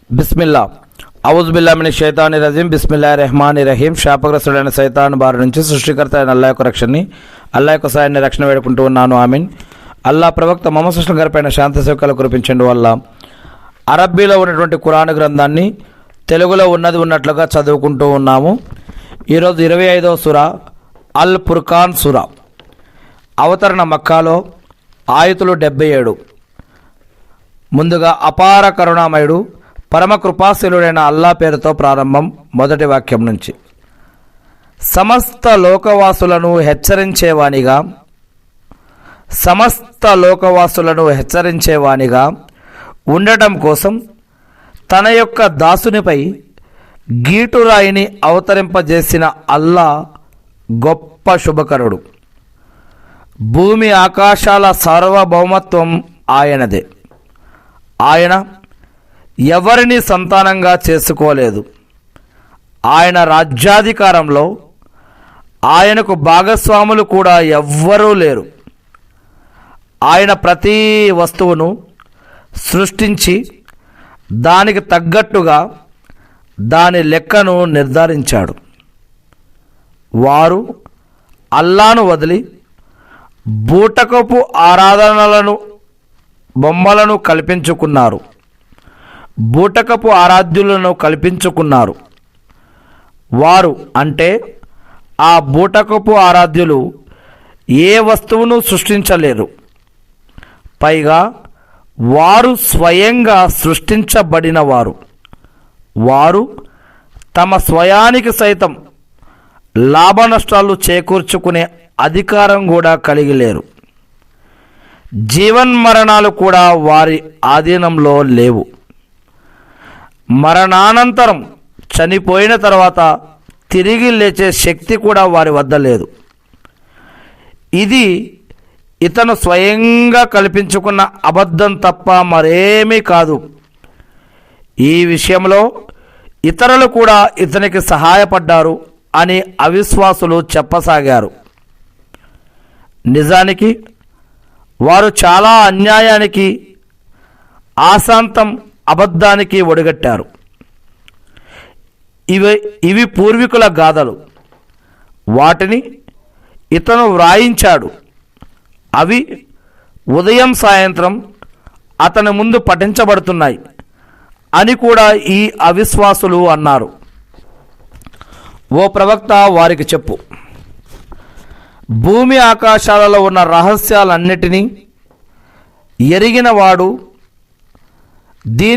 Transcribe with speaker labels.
Speaker 1: బిస్మిల్లా ఔజుబిల్లా మినష్ షైతానిర్ రజీం బిస్మిల్లాహిర్ రహమానిర్ రహీం. శాపగ్రస్తుడైన సైతాన్ బారి నుంచి సృష్టికర్త అయిన అల్లాహ్ యొక్క రక్షణని, అల్లాహ్ యొక్క సాయాన్ని రక్షణ వేడుకుంటూ ఉన్నాను. ఆమీన్. అల్లాహ్ ప్రవక్త మొహమ్మద్ సల్లల్లాహు అలైహి వసల్లం గారిపైన శాంతి సౌఖ్యాలు కురిపించండి వల్ల అరబ్బీలో ఉన్నటువంటి ఖురాన్ గ్రంథాన్ని తెలుగులో ఉన్నది ఉన్నట్లుగా చదువుకుంటూ ఉన్నాము. ఈరోజు 25వ సూరా అల్ ఫుర్ఖాన్ సూరా. అవతరణ మక్కాలో, ఆయతులు 77. ముందుగా అపార కరుణామయుడు పరమ కృపాశీలుడైన అల్లా పేరుతో ప్రారంభం. మొదటి వాక్యం నుంచి. సమస్త లోకవాసులను హెచ్చరించేవానిగా ఉండటం కోసం తన యొక్క దాసునిపై గీటురాయిని అవతరింపజేసిన అల్లా గొప్ప శుభకరుడు. భూమి ఆకాశాల సార్వభౌమత్వం ఆయనదే. ఆయన ఎవరిని సంతానంగా చేసుకోలేదు. ఆయన రాజ్యాధికారంలో ఆయనకు భాగస్వాములు కూడా ఎవ్వరూ లేరు. ఆయన ప్రతి వస్తువును సృష్టించి దానికి తగ్గట్టుగా దాని లెక్కను నిర్ధారించాడు. వారు అల్లాను వదిలి బూటకపు ఆరాధనలను, బొమ్మలను కల్పించుకున్నారు, బూటకపు ఆరాధ్యులను కల్పించుకున్నారు. వారు అంటే ఆ బూటకపు ఆరాధ్యులు ఏ వస్తువును సృష్టించలేరు. పైగా వారు స్వయంగా సృష్టించబడిన వారు. వారు తమ స్వయానికి సైతం లాభ నష్టాలు చేకూర్చుకునే అధికారం కూడా కలిగి లేరు. జీవన్మరణాలు కూడా వారి ఆధీనంలో లేవు. మరణానంతరం చనిపోయిన తర్వాత తిరిగి లేచే శక్తి కూడా వారి వద్ద లేదు. ఇది ఇతను స్వయంగా కల్పించుకున్న అబద్ధం తప్ప మరేమీ కాదు. ఈ విషయంలో ఇతరులు కూడా ఇతనికి సహాయపడ్డారు అని అవిశ్వాసులు చెప్పసాగారు. నిజానికి వారు చాలా అన్యాయానికి, ఆశాంతం అబద్ధానికి ఒడిగట్టారు. ఇవి పూర్వీకుల గాథలు. వాటిని ఇతను వ్రాయించాడు. అవి ఉదయం సాయంత్రం అతని ముందు పఠించబడుతున్నాయి అని కూడా ఈ అవిశ్వాసులు అన్నారు. ఓ ప్రవక్త, వారికి చెప్పు, భూమి ఆకాశాలలో ఉన్న రహస్యాలన్నిటినీ ఎరిగినవాడు, దీని